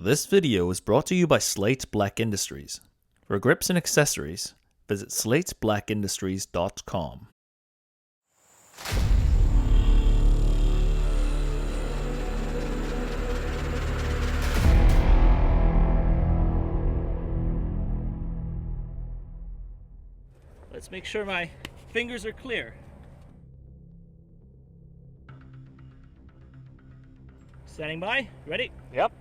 This video is brought to you by Slate Black Industries. For grips and accessories, visit slateblackindustries.com. Let's make sure my fingers are clear. Standing by. Ready? Yep.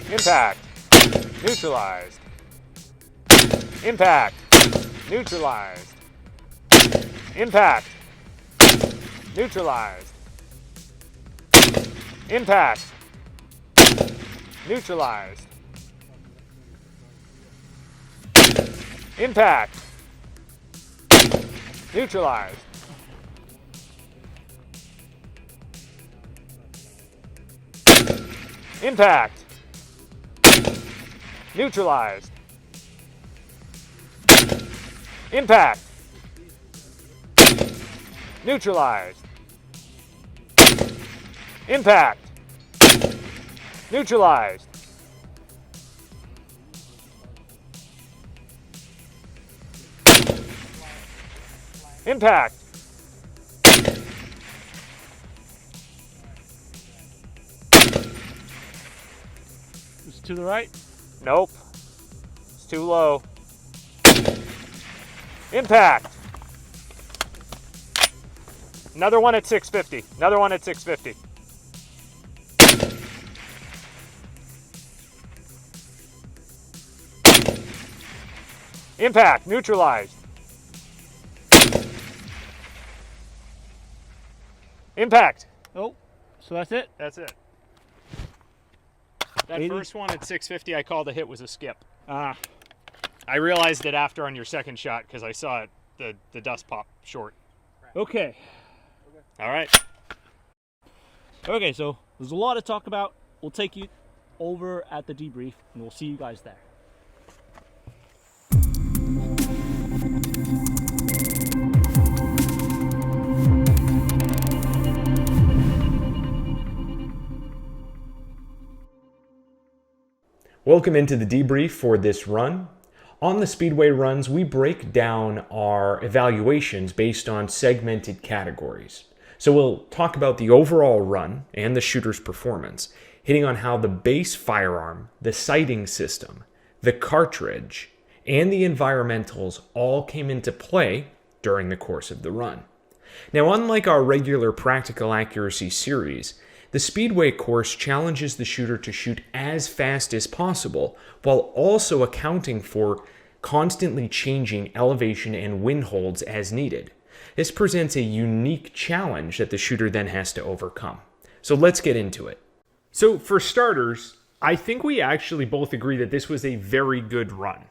Impact. Neutralized. Impact. Neutralized. Impact. Neutralized. Impact. Neutralized. Impact. Neutralized. Impact. Neutralized. Impact. Neutralized. Impact. Neutralized. Impact. It's to the right. Nope. It's too low. Impact. Another one at 650. Another one at 650. Impact. Neutralized. Impact. Oh, so that's it? That's it. That 80? first one at 650 I called a hit was a skip. Ah. I realized it after on your second shot because I saw it, the dust pop short. Okay. All right. Okay, so there's a lot to talk about. We'll take you over at the debrief, and we'll see you guys there. Welcome into the debrief for this run. On the Speedway runs, we break down our evaluations based on segmented categories. So we'll talk about the overall run and the shooter's performance, hitting on how the base firearm, the sighting system, the cartridge, and the environmentals all came into play during the course of the run. Now, unlike our regular practical accuracy series, the Speedway course challenges the shooter to shoot as fast as possible while also accounting for constantly changing elevation and wind holds as needed. This presents a unique challenge that the shooter then has to overcome. So let's get into it. So for starters, I think we actually both agree that this was a very good run.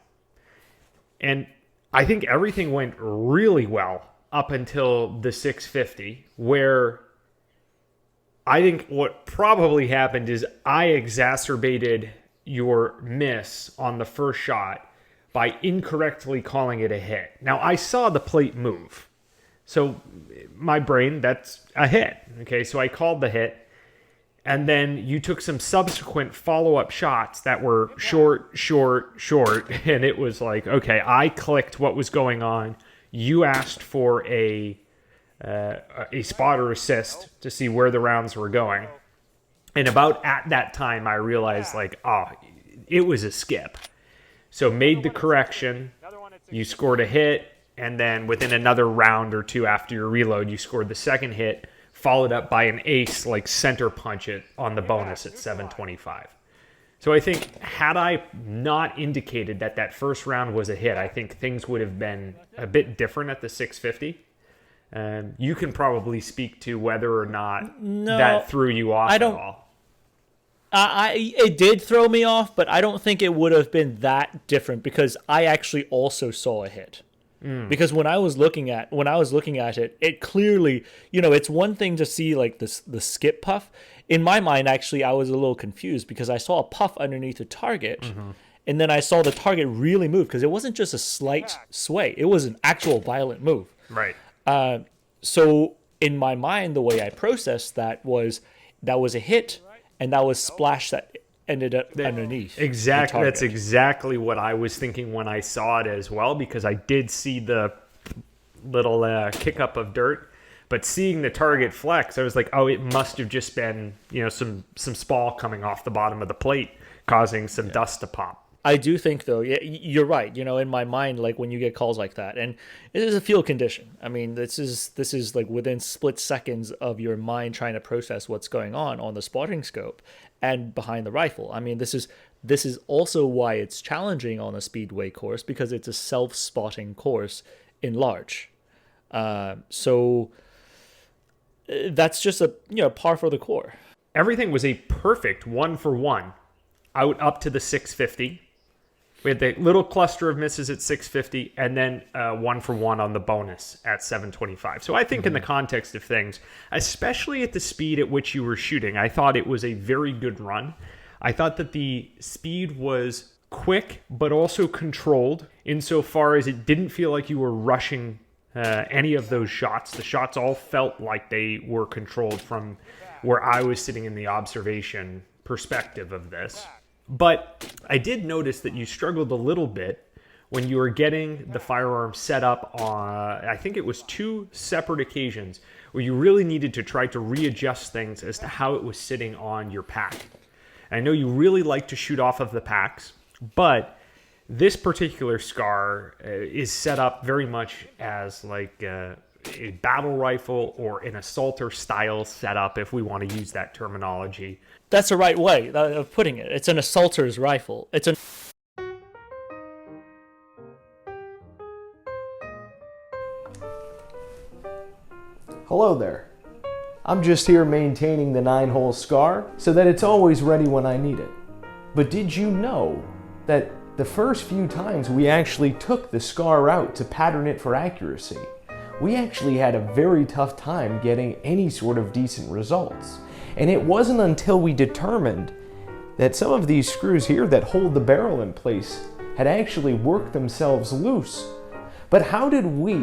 And I think everything went really well up until the 650, where I think what probably happened is I exacerbated your miss on the first shot by incorrectly calling it a hit. Now, I saw the plate move. So my brain, that's a hit. Okay, so I called the hit. And then you took some subsequent follow-up shots that were short. And it was like, okay, I clicked what was going on. You asked for a spotter assist to see where the rounds were going. And about at that time, I realized it was a skip. So made the correction, you scored a hit, and then within another round or two after your reload, you scored the second hit, followed up by an ace, center punch it on the bonus at 725. So I think had I not indicated that first round was a hit, I think things would have been a bit different at the 650. You can probably speak to whether or not that threw you off at all. It did throw me off, but I don't think it would have been that different because I actually also saw a hit. Because when I was looking at it, it clearly, it's one thing to see the skip puff. In my mind, actually, I was a little confused because I saw a puff underneath the target, and then I saw the target really move, because it wasn't just a slight sway, it was an actual violent move. Right. So in my mind, the way I processed that was a hit, and that was splash that ended up underneath. Exactly. That's exactly what I was thinking when I saw it as well, because I did see the little kick up of dirt, but seeing the target flex, I was like, oh, it must have just been, some spall coming off the bottom of the plate, causing some dust to pop. I do think, though, yeah, you're right. In my mind, like when you get calls like that, and it is a field condition. I mean, this is like within split seconds of your mind trying to process what's going on the spotting scope and behind the rifle. I mean, this is also why it's challenging on a speedway course, because it's a self-spotting course in large. So that's just a par for the course. Everything was a perfect 1-for-1 out up to the 650. We had the little cluster of misses at 650, and then 1-for-1 on the bonus at 725. So I think in the context of things, especially at the speed at which you were shooting, I thought it was a very good run. I thought that the speed was quick, but also controlled, insofar as it didn't feel like you were rushing any of those shots. The shots all felt like they were controlled from where I was sitting in the observation perspective of this. But I did notice that you struggled a little bit when you were getting the firearm set up on, I think it was 2 separate occasions, where you really needed to try to readjust things as to how it was sitting on your pack. I know you really like to shoot off of the packs, but this particular SCAR is set up very much as like a battle rifle or an assaulter style setup, if we want to use that terminology. That's the right way of putting it. It's an assaulter's rifle. Hello there. I'm just here maintaining the 9-hole SCAR so that it's always ready when I need it. But did you know that the first few times we actually took the SCAR out to pattern it for accuracy, we actually had a very tough time getting any sort of decent results? And it wasn't until we determined that some of these screws here that hold the barrel in place had actually worked themselves loose. But how did we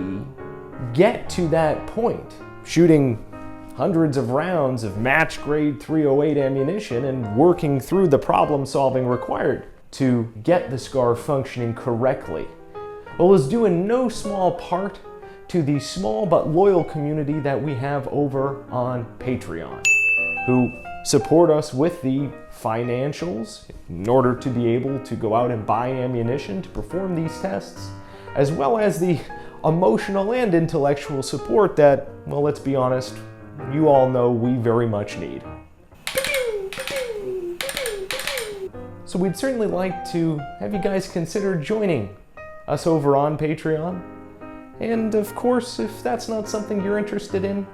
get to that point? Shooting hundreds of rounds of match grade .308 ammunition and working through the problem solving required to get the SCAR functioning correctly. Well, it was due in no small part to the small but loyal community that we have over on Patreon, who support us with the financials in order to be able to go out and buy ammunition to perform these tests, as well as the emotional and intellectual support that, well, let's be honest, you all know we very much need. So we'd certainly like to have you guys consider joining us over on Patreon. And of course, if that's not something you're interested in,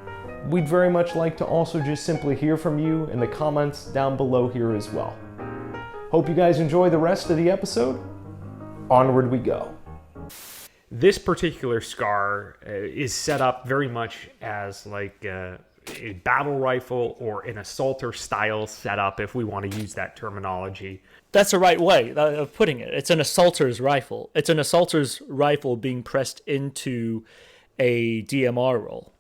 we'd very much like to also just simply hear from you in the comments down below here as well. Hope you guys enjoy the rest of the episode. Onward we go. This particular SCAR is set up very much as like a battle rifle or an assaulter style setup, if we want to use that terminology. That's the right way of putting it. It's an assaulter's rifle. It's an assaulter's rifle being pressed into a DMR roll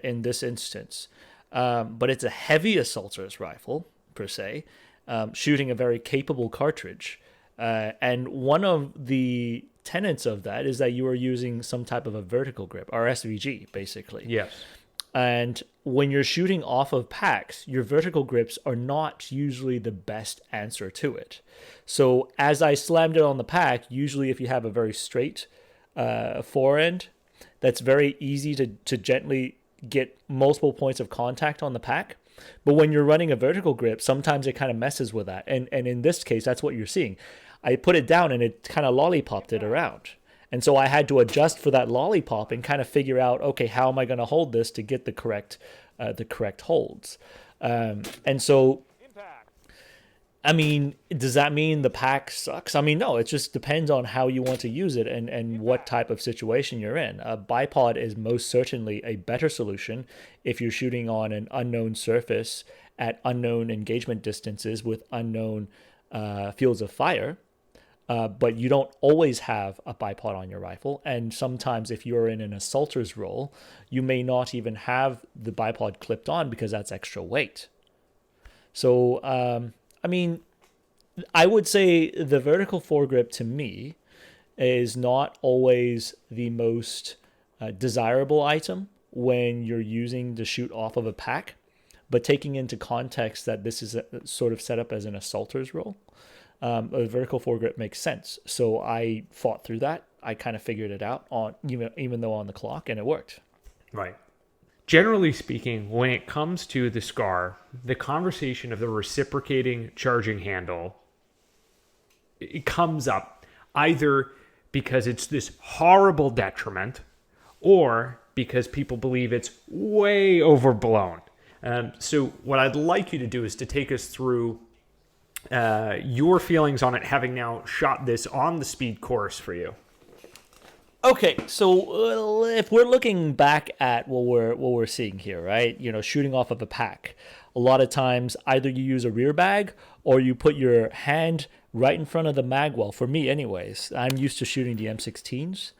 in this instance. But it's a heavy assaulter's rifle, per se, shooting a very capable cartridge. And one of the tenets of that is that you are using some type of a vertical grip, or SVG, basically. Yes. And when you're shooting off of packs, your vertical grips are not usually the best answer to it. So as I slammed it on the pack, usually if you have a very straight forend, that's very easy to gently get multiple points of contact on the pack. But when you're running a vertical grip, sometimes it kind of messes with that. And in this case, that's what you're seeing. I put it down and it kind of lollipopped it around. And so I had to adjust for that lollipop and kind of figure out, okay, how am I going to hold this to get the correct holds? And so, I mean, does that mean the pack sucks? I mean, no, it just depends on how you want to use it and what type of situation you're in. A bipod is most certainly a better solution if you're shooting on an unknown surface at unknown engagement distances with unknown fields of fire. but you don't always have a bipod on your rifle. And sometimes if you're in an assaulter's role, you may not even have the bipod clipped on because that's extra weight. So, I mean, I would say the vertical foregrip to me is not always the most desirable item when you're using to shoot off of a pack, but taking into context that this is sort of set up as an assaulter's role, a vertical foregrip makes sense. So I fought through that. I kind of figured it out on even though on the clock, and it worked. Right. Generally speaking, when it comes to the SCAR, the conversation of the reciprocating charging handle, it comes up either because it's this horrible detriment or because people believe it's way overblown. So what I'd like you to do is to take us through your feelings on it, having now shot this on the speed course for you. Okay, so if we're looking back at what we're seeing here, right? You know, shooting off of a pack. A lot of times, either you use a rear bag or you put your hand right in front of the mag well. For me, anyways, I'm used to shooting the M16s,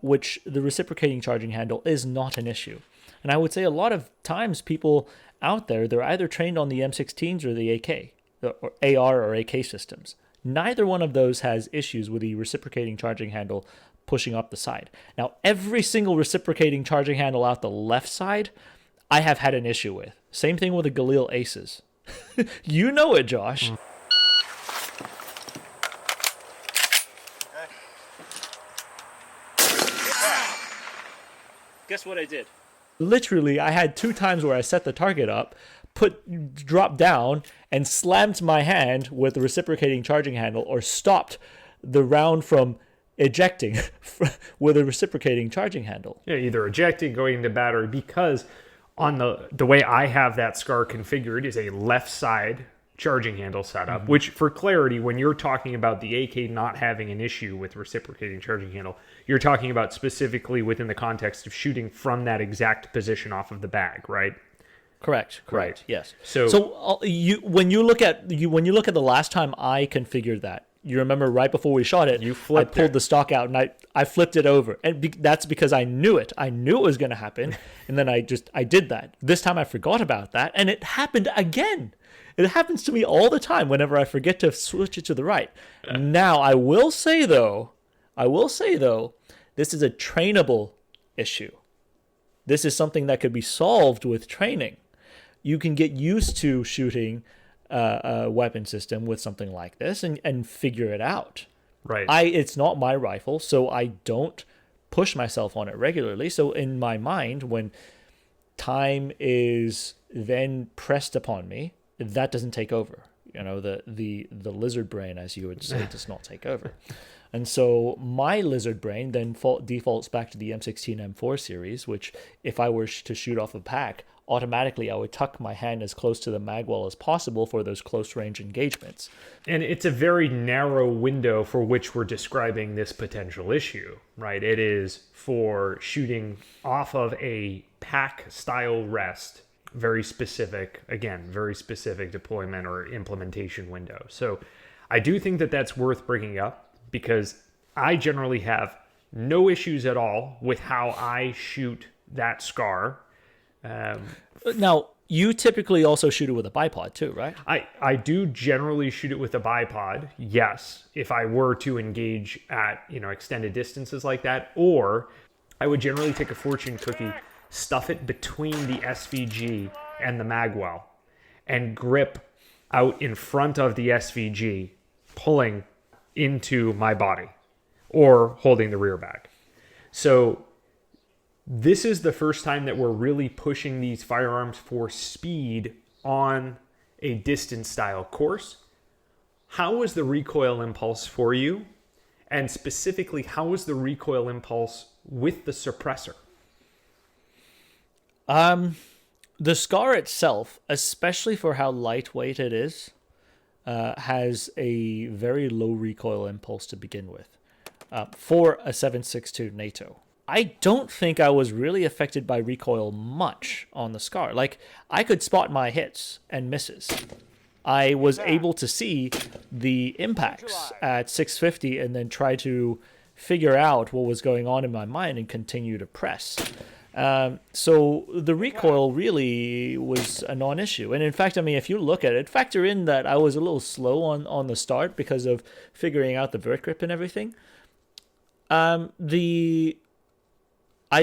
which the reciprocating charging handle is not an issue. And I would say a lot of times people out there, they're either trained on the M16s or the AK, or AR or AK systems. Neither one of those has issues with the reciprocating charging handle pushing up the side. Now, every single reciprocating charging handle out the left side, I have had an issue with. Same thing with the Galil Aces. You know it, Josh. Guess what I did? Literally, I had 2 times where I set the target up, dropped down, and slammed my hand with the reciprocating charging handle, or stopped the round from ejecting with a reciprocating charging handle. Yeah, either ejecting, going into battery, because on the way I have that SCAR configured is a left side charging handle setup, which, for clarity, when you're talking about the AK not having an issue with reciprocating charging handle, you're talking about specifically within the context of shooting from that exact position off of the bag, right? Correct. Right. Yes. So when you look at the last time I configured that, you remember right before we shot it, I pulled the stock out and I flipped it over, and that's because I knew it. I knew it was going to happen, and then I did that. This time I forgot about that, and it happened again. It happens to me all the time whenever I forget to switch it to the right. Now, I will say though, this is a trainable issue. This is something that could be solved with training. You can get used to shooting a weapon system with something like this and figure it out. Right. It's not my rifle, so I don't push myself on it regularly. So in my mind, when time is then pressed upon me, that doesn't take over. You know, the lizard brain, as you would say, does not take over. And so my lizard brain then defaults back to the M16 M4 series, which if I were to shoot off a pack, automatically I would tuck my hand as close to the magwell as possible for those close range engagements. And it's a very narrow window for which we're describing this potential issue, right? It is for shooting off of a pack style rest, very specific deployment or implementation window. So I do think that that's worth bringing up, because I generally have no issues at all with how I shoot that SCAR. Now, you typically also shoot it with a bipod too, right? I do generally shoot it with a bipod, yes, if I were to engage at, extended distances like that. Or I would generally take a fortune cookie, stuff it between the SVG and the magwell, and grip out in front of the SVG, pulling into my body or holding the rear bag. So this is the first time that we're really pushing these firearms for speed on a distance style course. How was the recoil impulse for you? And specifically, how was the recoil impulse with the suppressor? The SCAR itself, especially for how lightweight it is, has a very low recoil impulse to begin with for a 7.62 NATO. I don't think I was really affected by recoil much on the SCAR. Like, I could spot my hits and misses. I was able to see the impacts at 650 and then try to figure out what was going on in my mind and continue to press. So the recoil really was a non-issue. And in fact, I mean, if you look at it, factor in that I was a little slow on the start because of figuring out the vert grip and everything. I'd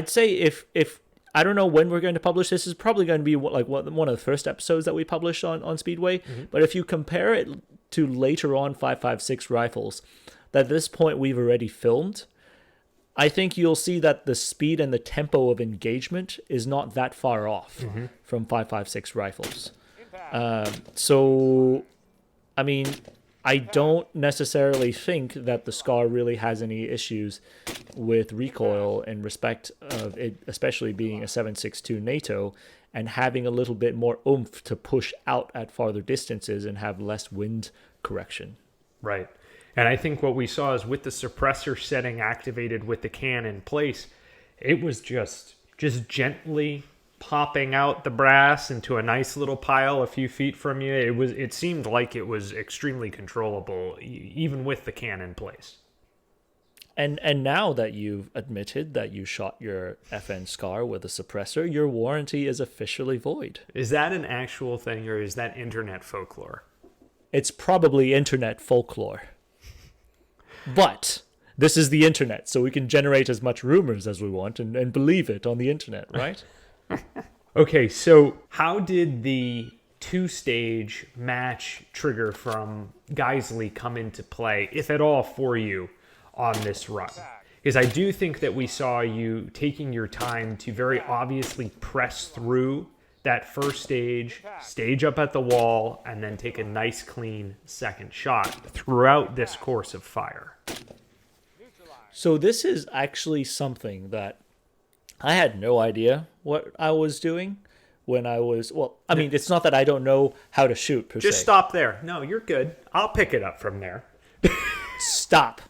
say if I don't know when we're going to publish this, is probably going to be like one of the first episodes that we publish on Speedway. But if you compare it to later on 5.56 rifles that at this point we've already filmed, I think you'll see that the speed and the tempo of engagement is not that far off from 5.56 rifles. So, I mean, I don't necessarily think that the SCAR really has any issues with recoil in respect of it, especially being a 7.62 NATO and having a little bit more oomph to push out at farther distances and have less wind correction. Right. And I think what we saw is with the suppressor setting activated with the can in place, it was just gently popping out the brass into a nice little pile a few feet from you. It seemed like it was extremely controllable, even with the can in place. And now that you've admitted that you shot your FN SCAR with a suppressor, your warranty is officially void. Is that an actual thing, or is that internet folklore? It's probably internet folklore. But this is the internet, so we can generate as much rumors as we want and believe it on the internet, right? Okay, so how did the two-stage match trigger from Geisley come into play, if at all, for you on this run? Because I do think that we saw you taking your time to very obviously press through that first stage up at the wall, and then take a nice clean second shot throughout this course of fire. So this is actually something that I had no idea what I was doing when I was, well, I mean, it's not that I don't know how to shoot per se. Just stop there. No, you're good. I'll pick it up from there. Stop.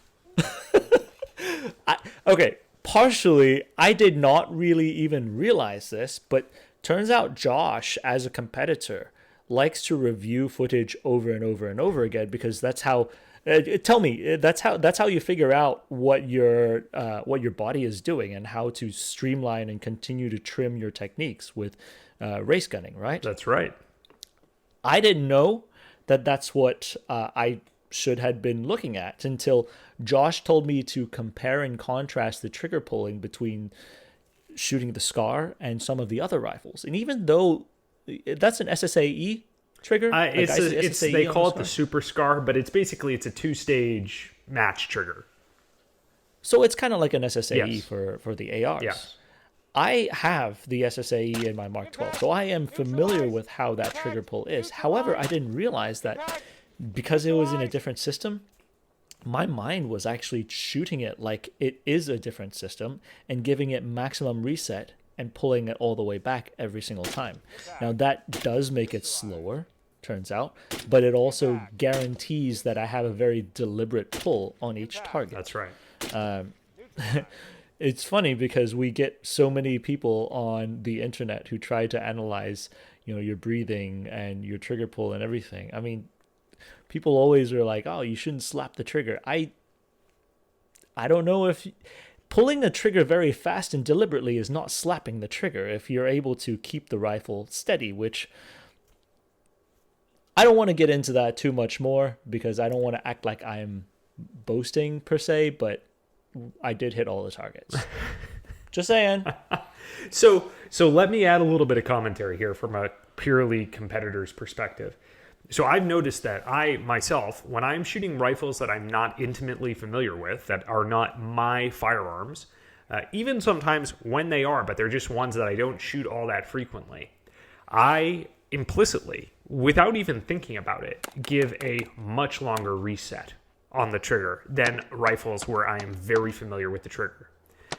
Okay, partially, I did not really even realize this, but turns out Josh, as a competitor, likes to review footage over and over and over again because that's how. Tell me, that's how you figure out what your body is doing and how to streamline and continue to trim your techniques with race gunning, right? That's right. I didn't know that that's what I should have been looking at until Josh told me to compare and contrast the trigger pulling between shooting the SCAR and some of the other rifles. And even though that's an SSAE trigger, they call it the Super SCAR, but it's a two-stage match trigger. So it's kind of like an SSAE Yes. for the ARs. Yes. I have the SSAE in my Mark 12, so I am familiar with how that trigger pull is. However, I didn't realize that because it was in a different system, my mind was actually shooting it like it is a different system and giving it maximum reset and pulling it all the way back every single time. Now that does make it slower, turns out, but it also guarantees that I have a very deliberate pull on each target. That's right. It's funny because we get so many people on the internet who try to analyze, your breathing and your trigger pull and everything. I mean, people always are like, "Oh, you shouldn't slap the trigger." I don't know if pulling the trigger very fast and deliberately is not slapping the trigger if you're able to keep the rifle steady, which I don't want to get into that too much more because I don't want to act like I'm boasting per se, but I did hit all the targets. Just saying. So let me add a little bit of commentary here from a purely competitor's perspective. So I've noticed that I, myself, when I'm shooting rifles that I'm not intimately familiar with, that are not my firearms, even sometimes when they are, but they're just ones that I don't shoot all that frequently, I implicitly, without even thinking about it, give a much longer reset on the trigger than rifles where I am very familiar with the trigger.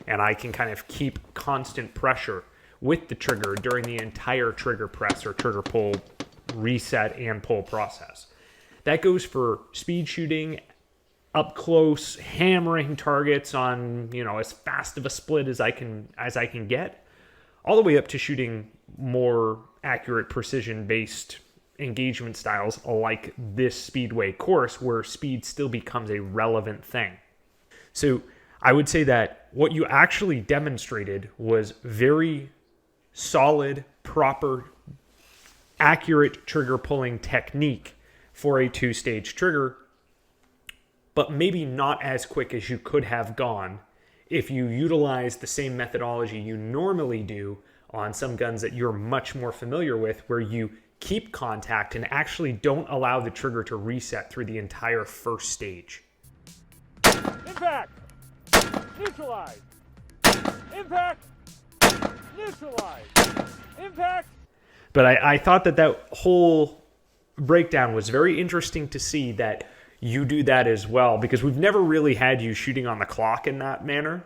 And I can kind of keep constant pressure with the trigger during the entire trigger press or trigger pull reset and pull process. That goes for speed shooting, up close, hammering targets on, as fast of a split as I can get, all the way up to shooting more accurate precision based engagement styles like this Speedway course where speed still becomes a relevant thing. So I would say that what you actually demonstrated was very solid, proper, accurate trigger pulling technique for a 2-stage trigger, but maybe not as quick as you could have gone if you utilize the same methodology you normally do on some guns that you're much more familiar with, where you keep contact and actually don't allow the trigger to reset through the entire first stage. Impact! Neutralize! Impact! Neutralize! Impact! But I thought that whole breakdown was very interesting to see that you do that as well, because we've never really had you shooting on the clock in that manner.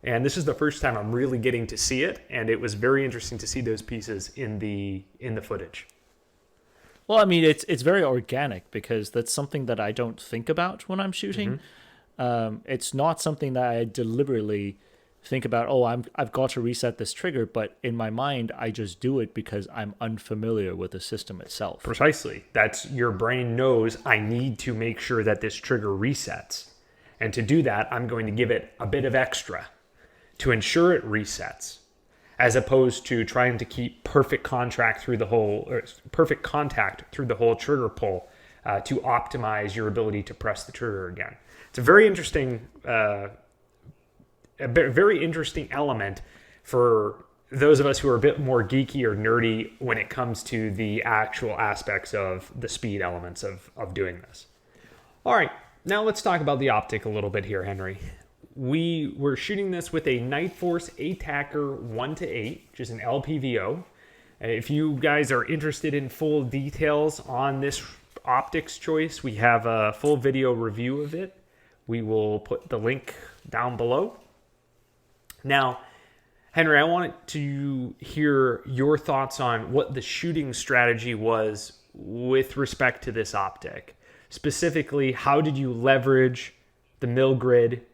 And this is the first time I'm really getting to see it, and it was very interesting to see those pieces in the footage. Well, I mean, it's very organic because that's something that I don't think about when I'm shooting. It's not something that I deliberately think about, I've got to reset this trigger, but in my mind, I just do it because I'm unfamiliar with the system itself. Precisely. That's your brain knows I need to make sure that this trigger resets. And to do that, I'm going to give it a bit of extra to ensure it resets, as opposed to trying to keep perfect contact through the whole trigger pull to optimize your ability to press the trigger again. It's a very interesting element for those of us who are a bit more geeky or nerdy when it comes to the actual aspects of the speed elements of doing this. All right, now let's talk about the optic a little bit here, Henry. We were shooting this with a Night Force ATACR 1-8, which is an LPVO. If you guys are interested in full details on this optics choice, we have a full video review of it. We will put the link down below. Now, Henry, I wanted to hear your thoughts on what the shooting strategy was with respect to this optic. Specifically, how did you leverage the mil grid,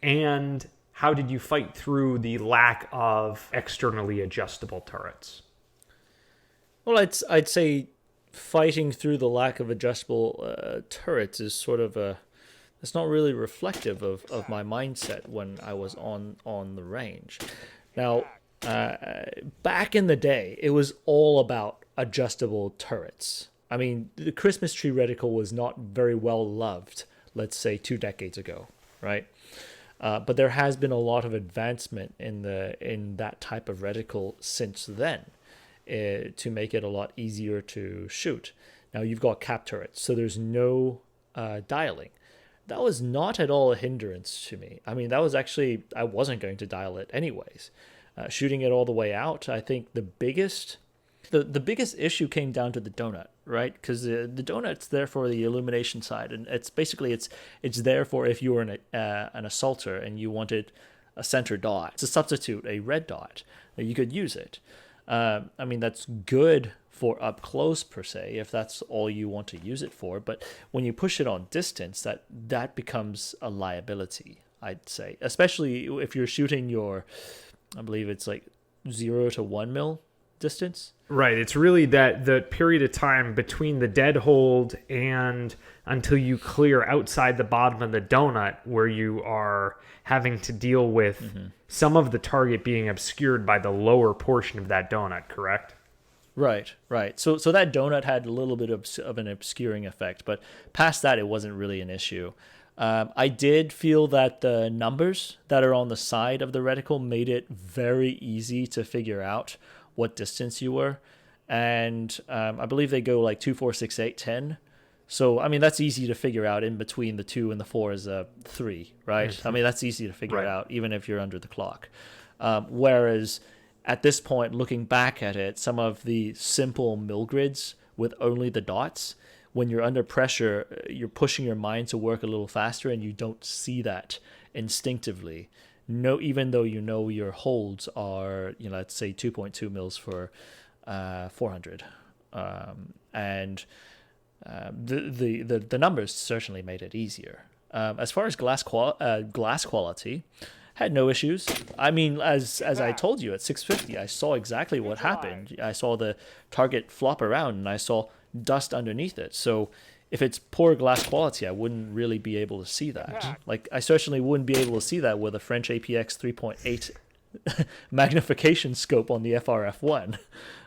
and how did you fight through the lack of externally adjustable turrets? Well, I'd say fighting through the lack of adjustable turrets is sort of it's not really reflective of my mindset when I was on the range. Now, back in the day, it was all about adjustable turrets. I mean, the Christmas tree reticle was not very well loved, let's say 2 decades ago, right? But there has been a lot of advancement in that type of reticle since then to make it a lot easier to shoot. Now, you've got cap turrets, so there's no dialing. That was not at all a hindrance to me. I mean, that was actually, I wasn't going to dial it anyways. Shooting it all the way out, I think the biggest issue came down to the donut, right? Because the donut's there for the illumination side, and it's basically it's there for if you were an assaulter and you wanted a center dot to substitute a red dot, you could use it. I mean, that's good for up close per se, if that's all you want to use it for. But when you push it on distance, that becomes a liability, I'd say, especially if you're shooting I believe it's like 0 to 1 mil distance. Right. It's really that the period of time between the dead hold and until you clear outside the bottom of the donut, where you are having to deal with some of the target being obscured by the lower portion of that donut, correct? Right. So that donut had a little bit of an obscuring effect, but past that, it wasn't really an issue. I did feel that the numbers that are on the side of the reticle made it very easy to figure out what distance you were. And I believe they go like 2, 4, 6, 8, 10. So, I mean, that's easy to figure out. In between the 2 and the 4 is a 3, right? I mean, that's easy to figure it out, even if you're under the clock. Whereas at this point, looking back at it, some of the simple mill grids with only the dots, when you're under pressure, you're pushing your mind to work a little faster, and you don't see that instinctively. No, even though you know your holds are, let's say 2.2 mils for 400, and the numbers certainly made it easier. As far as glass quality, had no issues. I mean, as I told you, at 650, I saw exactly what happened. I saw the target flop around, and I saw dust underneath it. So if it's poor glass quality, I wouldn't really be able to see that. Like, I certainly wouldn't be able to see that with a French APX 3.8 magnification scope on the FRF1.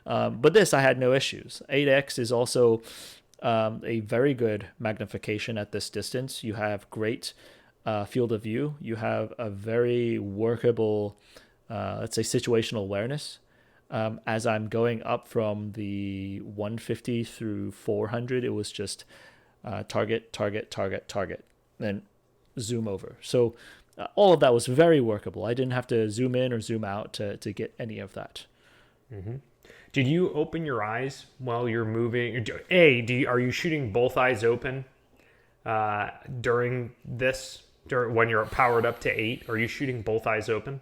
But this, I had no issues. 8X is also a very good magnification at this distance. You have great field of view. You have a very workable, let's say, situational awareness. As I'm going up from the 150 through 400, it was just target, target, target, target, then zoom over. So all of that was very workable. I didn't have to zoom in or zoom out to get any of that. Mm-hmm. Did you open your eyes while you're moving? Are you shooting both eyes open during this? When you're powered up to 8, are you shooting both eyes open?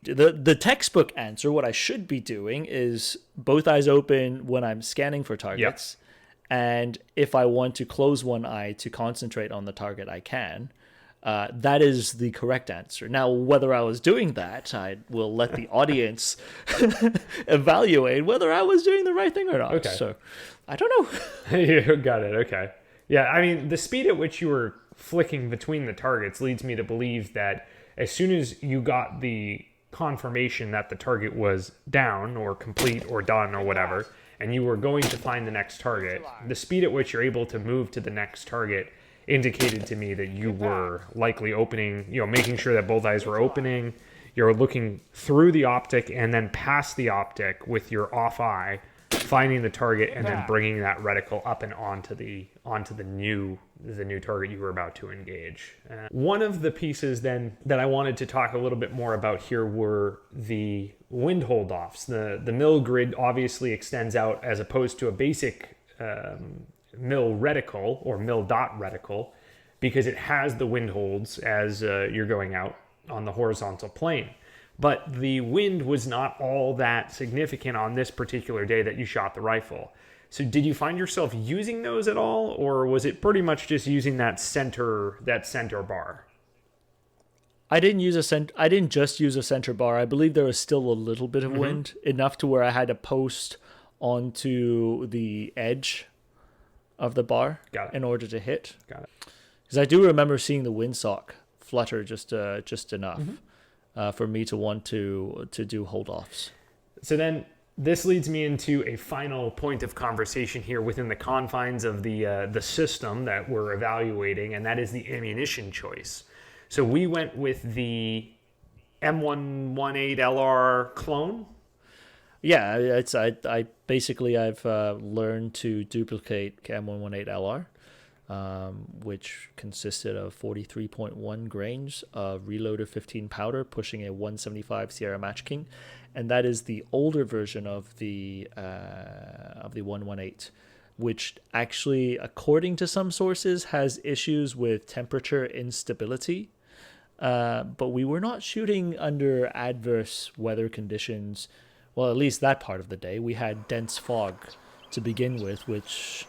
The textbook answer, what I should be doing is both eyes open when I'm scanning for targets. Yep. And if I want to close one eye to concentrate on the target, I can. That is the correct answer. Now, whether I was doing that, I will let the audience evaluate whether I was doing the right thing or not. Okay. So, I don't know. You got it. Okay. Yeah, I mean, the speed at which you were flicking between the targets leads me to believe that as soon as you got the confirmation that the target was down or complete or done or whatever, and you were going to find the next target, the speed at which you're able to move to the next target indicated to me that you were likely opening, making sure that both eyes were opening. You're looking through the optic and then past the optic with your off eye, finding the target and then bringing that reticle up and onto the new target you were about to engage. One of the pieces then that I wanted to talk a little bit more about here were the wind hold-offs. The mill grid obviously extends out as opposed to a basic mill reticle or mill dot reticle because it has the wind holds as you're going out on the horizontal plane. But the wind was not all that significant on this particular day that you shot the rifle. So did you find yourself using those at all, or was it pretty much just using that center bar? I didn't just use a center bar. I believe there was still a little bit of wind, enough to where I had to post onto the edge of the bar in order to hit. Got it. Because I do remember seeing the windsock flutter just enough for me to want to do hold-offs. So then this leads me into a final point of conversation here within the confines of the system that we're evaluating, and that is the ammunition choice. So we went with the M118LR clone. Yeah, I've learned to duplicate M118LR, which consisted of 43.1 grains of reloaded 15 powder, pushing a 175 Sierra Match King, and that is the older version of the 118, which actually, according to some sources, has issues with temperature instability. But we were not shooting under adverse weather conditions. Well, at least that part of the day. We had dense fog to begin with, which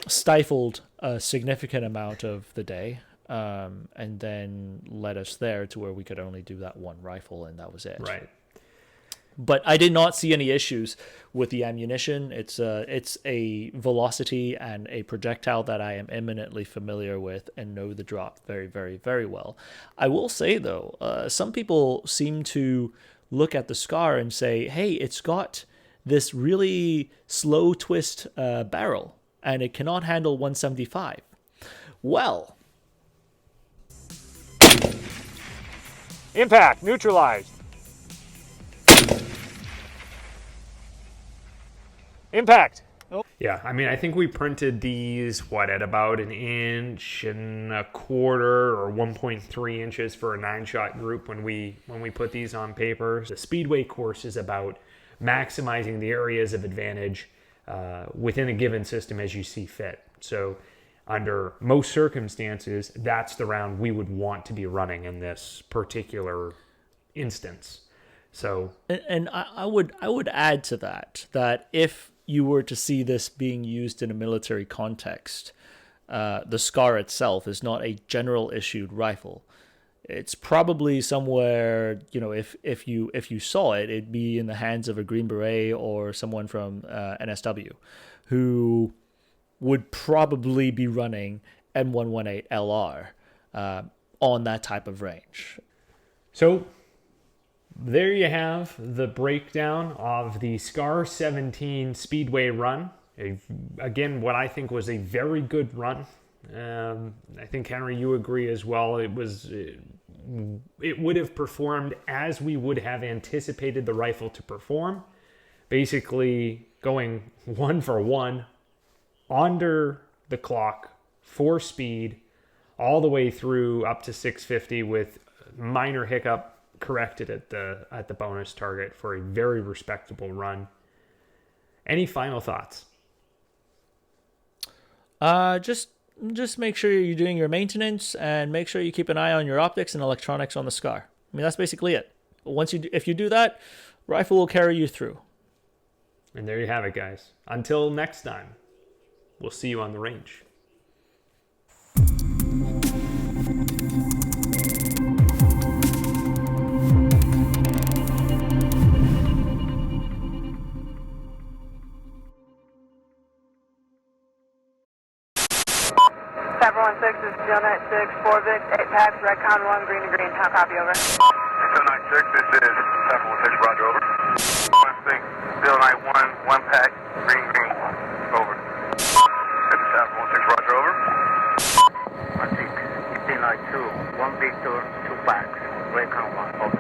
stifled a significant amount of the day, and then led us there to where we could only do that one rifle, and that was it. Right. But I did not see any issues with the ammunition. It's a velocity and a projectile that I am eminently familiar with and know the drop very, very, very well. I will say, though, some people seem to look at the SCAR and say, hey, it's got this really slow twist barrel, and it cannot handle 175. Well. Impact, neutralized. Impact. Oh. Yeah, I mean, I think we printed these, at about 1.25 inches or 1.3 inches for a 9-shot group when we put these on paper. The Speedway course is about maximizing the areas of advantage within a given system as you see fit. So under most circumstances, that's the round we would want to be running in this particular instance. So, and I would add to that if you were to see this being used in a military context, the SCAR itself is not a general issued rifle. It's probably somewhere, if you saw it, it'd be in the hands of a Green Beret or someone from NSW who would probably be running M118LR on that type of range. So there you have the breakdown of the SCAR 17 Speedway run. Again, what I think was a very good run. I think, Henry, you agree as well. It would have performed as we would have anticipated the rifle to perform. Basically going 1 for 1 under the clock for speed all the way through up to 650 with minor hiccup corrected at the bonus target for a very respectable run. Any final thoughts? Just make sure you're doing your maintenance and make sure you keep an eye on your optics and electronics on the SCAR. I mean, that's basically it. If you do that, rifle will carry you through. And there you have it, guys. Until next time, we'll see you on the range. This is Steel Knight 6, 4 Vic, 8 packs, Redcon 1, green to green. How copy, over? Steel Knight 6, this is 716, roger, over. 1-6, Steel Knight 1, 1 pack, green, green, over. This is 716, roger, over. 1-6, Steel Knight 2, 1 Victor, 2 packs, Redcon 1, over.